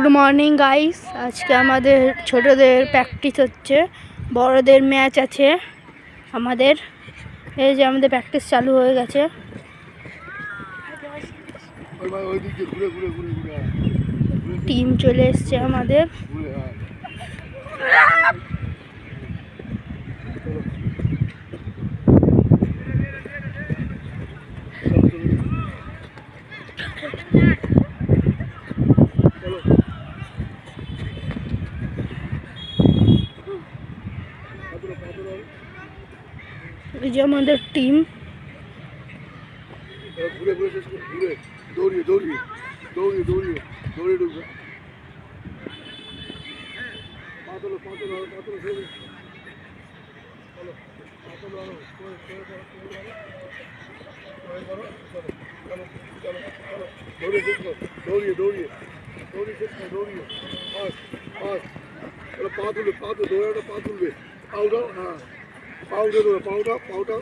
Good morning guys. আজকে আমাদের ছোটদের প্র্যাকটিস হচ্ছে, বড়দের ম্যাচ আছে আমাদের। এই যে আমাদের প্র্যাকটিস চালু হয়ে গেছে। টিম চলে এসছে আমাদের। এই যে আমাদের টিম। পা তুলবে পাউডার, হ্যাঁ পাউডার পাউডার পাউডার